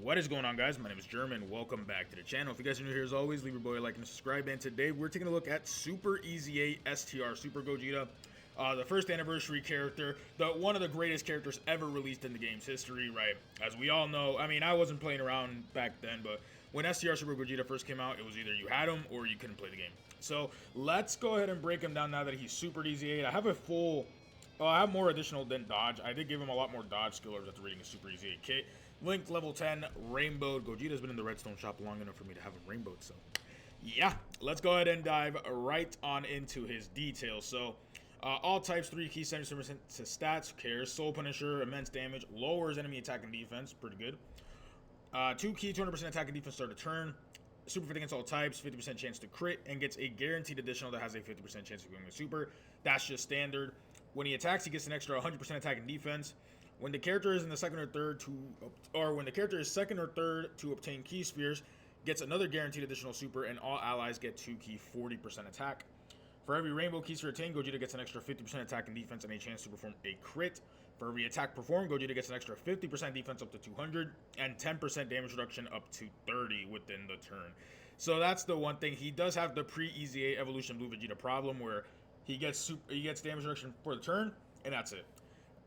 What is going on, guys? My name is Jerm and welcome back to the channel. If you guys are new here, as always, leave your boy a like and subscribe. And today we're taking a look at Super EZA STR, Super Gogeta, the first anniversary character, one of the greatest characters ever released in the game's history, right? As we all know, I mean, I wasn't playing around back then, but when STR Super Gogeta first came out, it was either you had him or you couldn't play the game. So let's go ahead and break him down now that he's Super EZA. I have a full... I have more additional than dodge. I did give him a lot more dodge skill after reading a Super EZA kit. Link level 10, rainbowed. Gogeta's been in the redstone shop long enough for me to have him rainbowed, so yeah. Let's go ahead and dive right on into his details. So, all types, 3 key, 77% to stats, who cares? Soul Punisher, immense damage, lowers enemy attack and defense, pretty good. 2 key, 200% attack and defense start a turn. Super fit against all types, 50% chance to crit, and gets a guaranteed additional that has a 50% chance of going with super. That's just standard. When he attacks, he gets an extra 100% attack and defense. When the character is in the second or third to obtain key spheres, gets another guaranteed additional super, and all allies get 2 key, 40% attack. For every rainbow key sphere attained, Gogeta gets an extra 50% attack and defense and a chance to perform a crit. For every attack performed, Gogeta gets an extra 50% defense up to 200 and 10% damage reduction up to 30 within the turn. So that's the one thing. He does have the pre-EZA Evolution Blue Vegeta problem where he gets damage reduction for the turn, and that's it.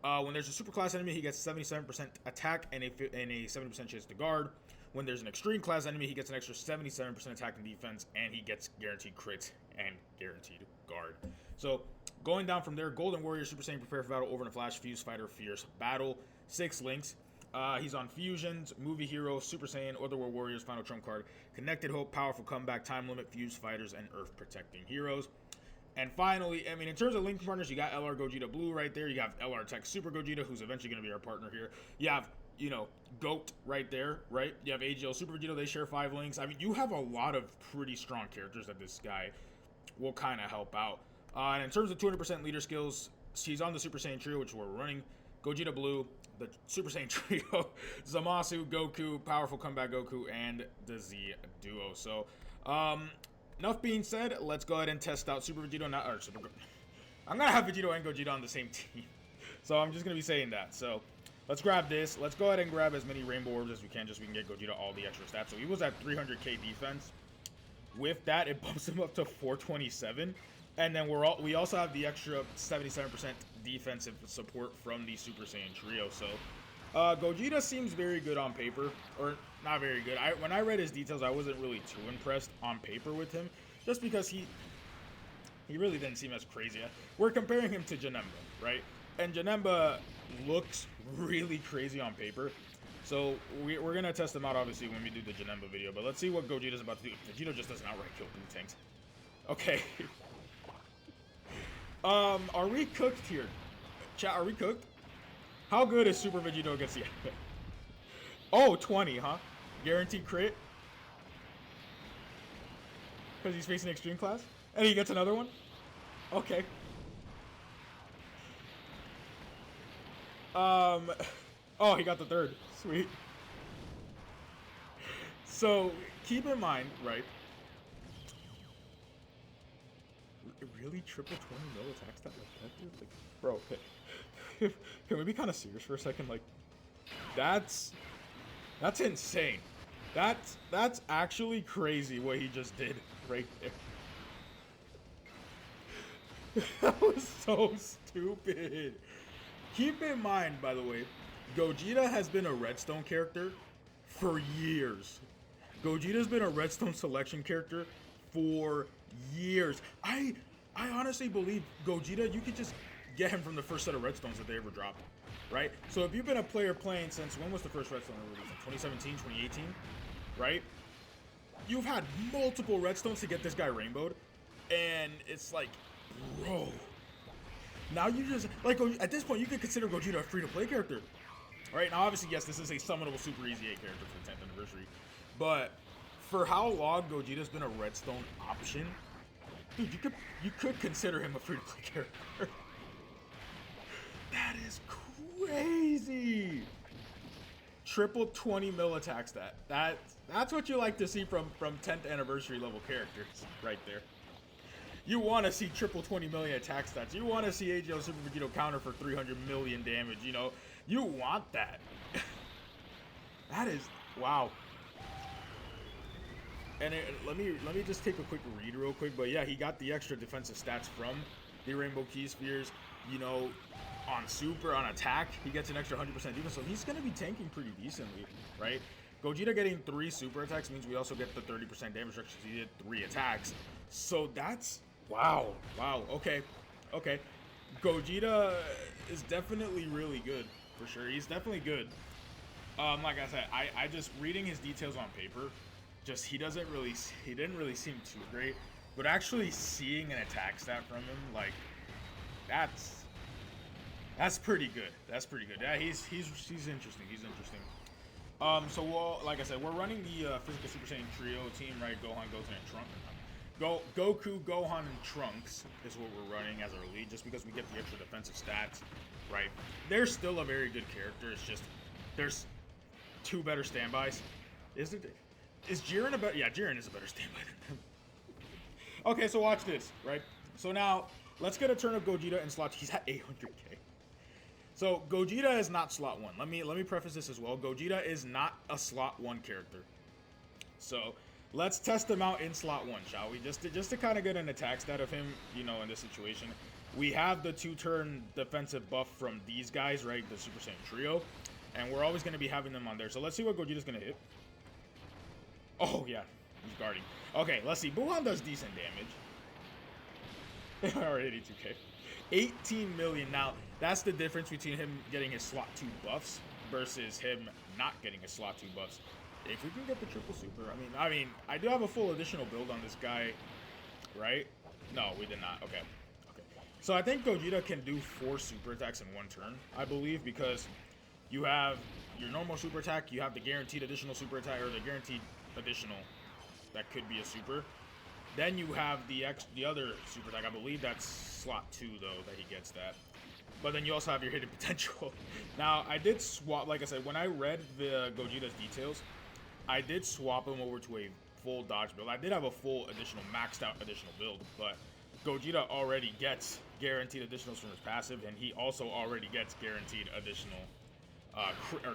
When there's a super class enemy, he gets 77% attack and a 70% chance to guard. When there's an extreme class enemy, he gets an extra 77% attack and defense, and he gets guaranteed crit and guaranteed guard. So going down from there, Golden Warrior, Super Saiyan, Prepare for Battle, Over in a Flash, Fuse Fighter, Fierce Battle, 6 links. He's on Fusions, Movie Hero, Super Saiyan, Otherworld Warriors, Final Trump Card, Connected Hope, Powerful Comeback, Time Limit, Fuse Fighters, and Earth Protecting Heroes. And finally, I mean, in terms of link partners, you got LR Gogeta Blue right there. You have LR Tech Super Gogeta, who's eventually going to be our partner here. You have, you know, GOAT right there, right? You have AGL Super Vegeta. They share 5 links. I mean, you have a lot of pretty strong characters that this guy will kind of help out. And in terms of 200% leader skills, he's on the Super Saiyan Trio, which we're running. Gogeta Blue, the Super Saiyan Trio, Zamasu, Goku, Powerful Comeback Goku, and the Z Duo. So, enough being said, let's go ahead and test out Super Vegeta. I'm going to have Vegeta and Gogeta on the same team. So I'm just going to be saying that. So let's grab this. Let's go ahead and grab as many rainbow orbs as we can just so we can get Gogeta all the extra stats. So he was at 300k defense. With that, it bumps him up to 427. And then we also have the extra 77% defensive support from the Super Saiyan Trio. So Gogeta seems very good on paper, or not very good. When I read his details, I wasn't really too impressed on paper with him, just because he really didn't seem as crazy. We're comparing him to Janemba, right? And Janemba looks really crazy on paper. So we're going to test him out, obviously, when we do the Janemba video. But let's see what Gogeta's about to do. Vegeta just doesn't outright kill blue tanks. Okay. Are we cooked here? Chat, are we cooked? How good is Super Vegeta against the... Oh, 20, huh? Guaranteed crit? Because he's facing extreme class? And he gets another one? Okay. Oh, he got the third. Sweet. So, keep in mind, right? Really? Triple 20 mil attack stat like that, dude? Like, bro, can we be kind of serious for a second? Like, that's insane. That's actually crazy what he just did right there. That was so stupid. Keep in mind, by the way, Gogeta has been a redstone character for years. Gogeta's been a redstone selection character for years. I honestly believe Gogeta, you could just get him from the first set of redstones that they ever dropped, right? So if you've been a player playing since, when was the first redstone released? 2017, 2018, right? You've had multiple redstones to get this guy rainbowed, and it's like, bro. Now you just, like, at this point, you could consider Gogeta a free-to-play character. Right? Now, obviously, yes, this is a summonable Super EZA character for the 10th anniversary, but for how long Gogeta's been a redstone option, dude, you could consider him a free-to-play character. That is crazy. Triple 20 mil attack stat. That's what you like to see from 10th anniversary level characters right there. You want to see triple 20 million attack stats. You want to see AGL Super Vegeta counter for 300 million damage, you know. You want that. That is, wow. And let me just take a quick read real quick. But yeah, he got the extra defensive stats from the Rainbow Key Spheres. You know, on super, on attack, he gets an extra 100% defense. So he's going to be tanking pretty decently, right? Gogeta getting 3 super attacks means we also get the 30% damage reduction. He did 3 attacks. So that's, wow. Wow, okay. Okay. Gogeta is definitely really good, for sure. He's definitely good. Like I said, I just reading his details on paper, just he didn't really seem too great. But actually seeing an attack stat from him, like, that's pretty good. That's pretty good. Yeah, he's interesting. He's interesting. So we'll, like I said, we're running the physical Super Saiyan trio team, right? Gohan, Goten, and Trunks. Goku, Gohan, and Trunks is what we're running as our lead, just because we get the extra defensive stats, right? They're still a very good character. It's just there's 2 better standbys. Is Jiren a better? Yeah, Jiren is a better standby than them. Okay, so watch this, right? So now let's get a turn of Gogeta in slot. He's at 800k. So Gogeta is not slot 1. Let me preface this as well. Gogeta is not a slot 1 character. So let's test him out in slot 1, shall we? Just to kind of get an attack stat of him, you know, in this situation. We have the 2-turn defensive buff from these guys, right? The Super Saiyan trio. And we're always going to be having them on there. So let's see what Gogeta's going to hit. Oh, yeah. He's guarding. Okay, let's see. Buhan does decent damage. Already 82k. 18 million. Now, that's the difference between him getting his slot 2 buffs versus him not getting his slot 2 buffs. If we can get the triple super, I mean, I do have a full additional build on this guy, right? No, we did not. Okay. So I think Gogeta can do 4 super attacks in 1 turn, I believe, because you have your normal super attack, you have the guaranteed additional super attack, or the guaranteed additional that could be a super. Then you have the other super attack. I believe that's slot 2 though that he gets that. But then you also have your hidden potential. Now I did swap, like I said, when I read the Gogeta's details, I did swap him over to a full dodge build. I did have a full additional maxed out additional build, but Gogeta already gets guaranteed additionals from his passive, and he also already gets guaranteed additional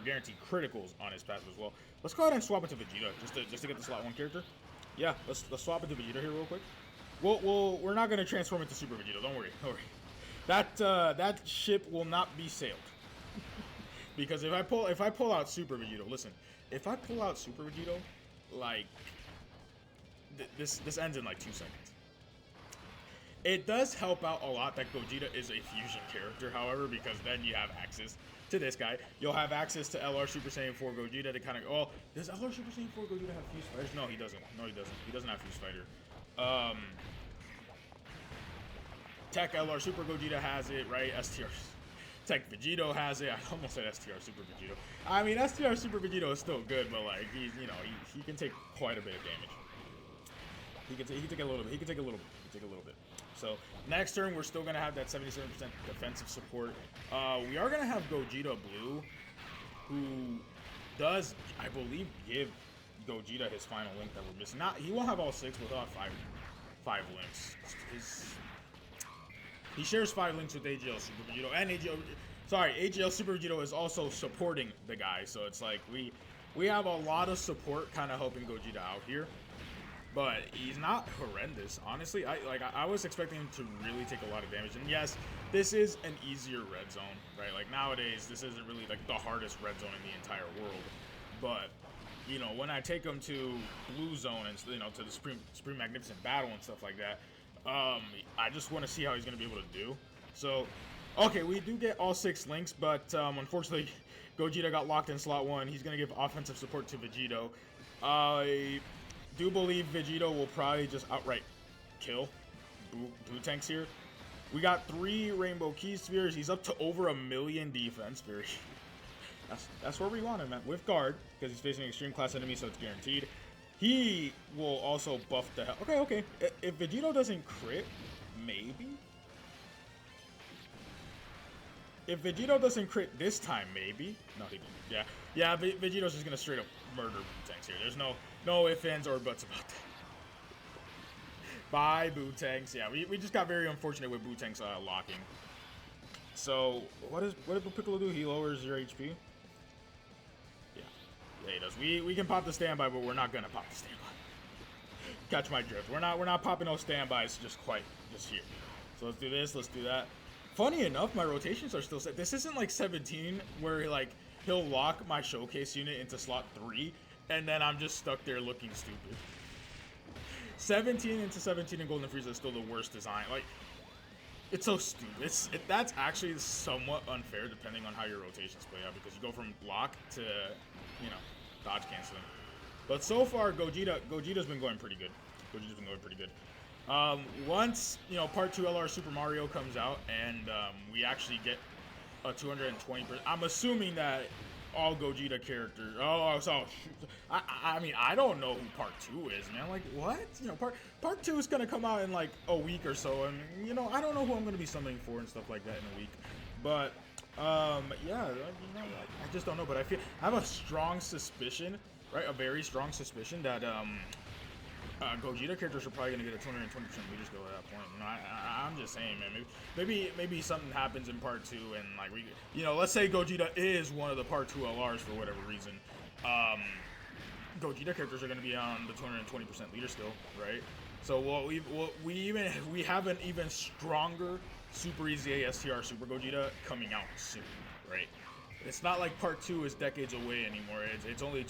guaranteed criticals on his passive as well. Let's go ahead and swap into Vegeta just to get the slot 1 character. Yeah, let's swap into Vegeta here real quick. We're not gonna transform into Super Vegeta. Don't worry. That ship will not be sailed. Because if I pull out Super Vegeta, listen, if I pull out Super Vegeta, like this ends in like 2 seconds. It does help out a lot that Gogeta is a fusion character, however, because then you have access to this guy. You'll have access to LR Super Saiyan 4 Gogeta to kind of, oh, does LR Super Saiyan 4 Gogeta have Fuse Fighters? No, he doesn't. He doesn't have Fuse Fighter. Tech LR Super Gogeta has it, right? STR Tech Vegito has it. I almost said STR Super Vegito. I mean, STR Super Vegito is still good, but like he can take quite a bit of damage. He can take a little bit. So next turn, we're still gonna have that 77% defensive support. We are gonna have Gogeta Blue, who does, I believe, give Gogeta his final link that we're missing. He won't have all 6, but he'll have 5 links. He shares 5 links with AGL Super Vegito, and AGL Super Vegito is also supporting the guy. So it's like we have a lot of support kind of helping Gogeta out here. But he's not horrendous, honestly. I was expecting him to really take a lot of damage. And yes, this is an easier red zone, right? Like nowadays, this isn't really like the hardest red zone in the entire world. But you know, when I take him to blue zone and to the Supreme Magnificent Battle and stuff like that, I just want to see how he's gonna be able to do. So, okay, we do get all 6 links, but unfortunately, Gogeta got locked in slot 1. He's gonna give offensive support to Vegito. I do believe Vegito will probably just outright kill Buu-Tanks here. We got 3 Rainbow Key Spheres. He's up to over 1 million defense. That's where we want him at, with guard, because he's facing an extreme class enemy, so it's guaranteed. He will also buff the hell. Okay. If Vegito doesn't crit, maybe. If Vegito doesn't crit this time, maybe. No, he didn't. Yeah. Vegito's just gonna straight up murder Buu-Tanks here. There's no ifs, ands, or buts about that. Bye, Buu-Tanks. Yeah, we just got very unfortunate with Buu-Tanks locking. So what did Piccolo do? He lowers your HP. Yeah. Yeah, he does. We can pop the standby, but we're not gonna pop the standby. Catch my drift. We're not popping no standbys just here. So let's do this. Let's do that. Funny enough, my rotations are still set. This isn't like 17 where like he'll lock my showcase unit into slot 3, and then I'm just stuck there looking stupid. 17 into 17 in Golden Frieza is still the worst design. Like, it's so stupid. That's actually somewhat unfair depending on how your rotations play out, because you go from block to, you know, dodge canceling. But so far, Gogeta's been going pretty good. Once, you know, Part 2 LR Super Mario comes out and we actually get a 220%. I'm assuming that all Gogeta characters. I mean, I don't know who Part 2 is, man. Like, what? You know, Part 2 is gonna come out in like a week or so, and you know, I don't know who I'm gonna be summoning for and stuff like that in a week. But yeah, you know, I just don't know. But I have a strong suspicion, right? A very strong suspicion that Gogeta characters are probably gonna get a 220% leader skill at that point. You know, I'm just saying, man. Maybe something happens in Part 2, and like you know, let's say Gogeta is one of the Part 2 LRs for whatever reason. Gogeta characters are gonna be on the 220% leader skill, right? So we have an even stronger Super EZA STR Super Gogeta coming out soon, right? It's not like Part 2 is decades away anymore. It's only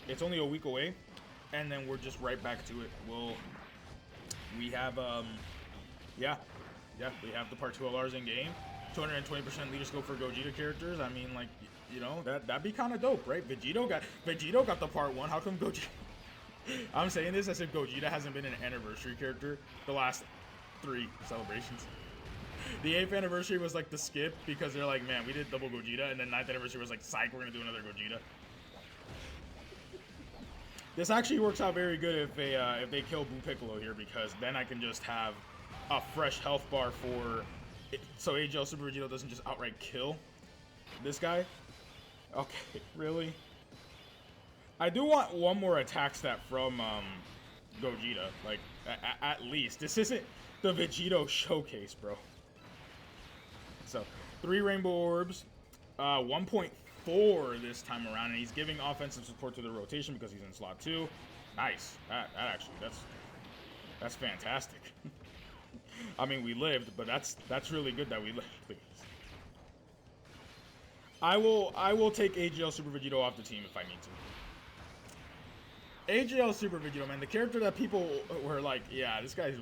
it's only a week away. And then we're just right back to it. We have we have the Part 2 LRs in game. 220% leader skill for Gogeta characters. I mean, like, you know, that'd be kind of dope, right? Vegito got the Part 1. How come Gogeta? I'm saying this as if Gogeta hasn't been an anniversary character the last 3 celebrations. The 8th anniversary was like the skip because they're like, man, we did double Gogeta, and then 9th anniversary was like, psych, we're gonna do another Gogeta. This actually works out very good if they kill Blue Piccolo here, because then I can just have a fresh health bar for it, so AGL Super Vegito doesn't just outright kill this guy. Okay, really? I do want one more attack stat from Gogeta, like at least. This isn't the Vegito showcase, bro. So 3 rainbow orbs, 1.4 this time around, and he's giving offensive support to the rotation because he's in slot 2. Nice. That actually, that's fantastic. I mean, we lived, but that's really good that we lived. Please. I will take AGL Super Vegito off the team if I need to. AGL Super Vegito, man, the character that people were like, yeah, this guy's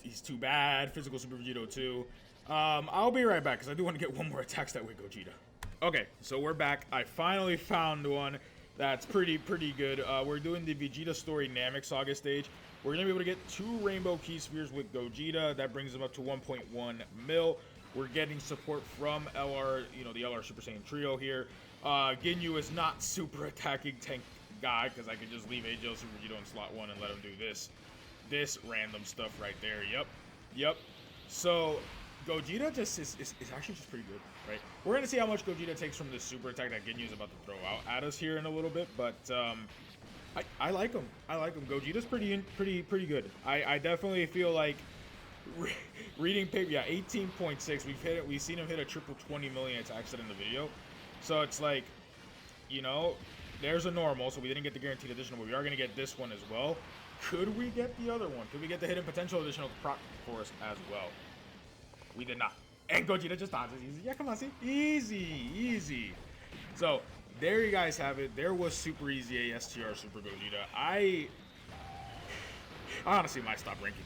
he's too bad. Physical Super Vegito too. I'll be right back because I do want to get one more attack stat with Gogeta. Okay, so we're back. I finally found one that's pretty good. We're doing the Vegeta Story Namek Saga stage. We're gonna be able to get 2 Rainbow Key Spheres with Gogeta. That brings him up to 1.1 mil. We're getting support from LR, you know, the LR Super Saiyan trio here. Ginyu is not super attacking tank guy because I could just leave AGL Super Vegito in slot 1 and let him do this random stuff right there. Yep. So Gogeta just is actually just pretty good, right? We're gonna see how much Gogeta takes from this super attack that Ginyu is about to throw out at us here in a little bit, but I like him. Gogeta's pretty good. I definitely feel like reading paper. Yeah, 18.6. We've seen him hit a triple 20 million attack set in the video, so it's like, you know, there's a normal. So we didn't get the guaranteed additional, but we are gonna get this one as well. Could we get the other one? Could we get the hidden potential additional proc for us as well? We did not. And Gogeta just dodges easy. Yeah, come on, see? Easy. So, there you guys have it. There was Super EZA STR Super Gogeta. I honestly might stop ranking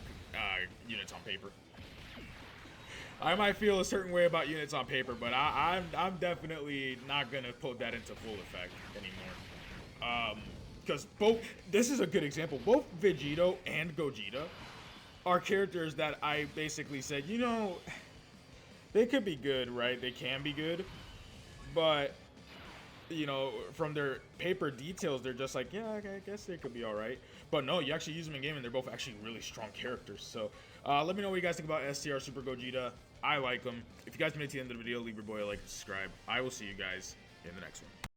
units on paper. I might feel a certain way about units on paper, but I'm definitely not going to put that into full effect anymore. Because this is a good example. Both Vegito and Gogeta are characters that I basically said, you know, they could be good, right? They can be good, but, you know, from their paper details, they're just like, yeah, I guess they could be all right. But no, you actually use them in game, and they're both actually really strong characters. So let me know what you guys think about STR Super Gogeta. I like them. If you guys made it to the end of the video, leave your boy a like and subscribe. I will see you guys in the next one.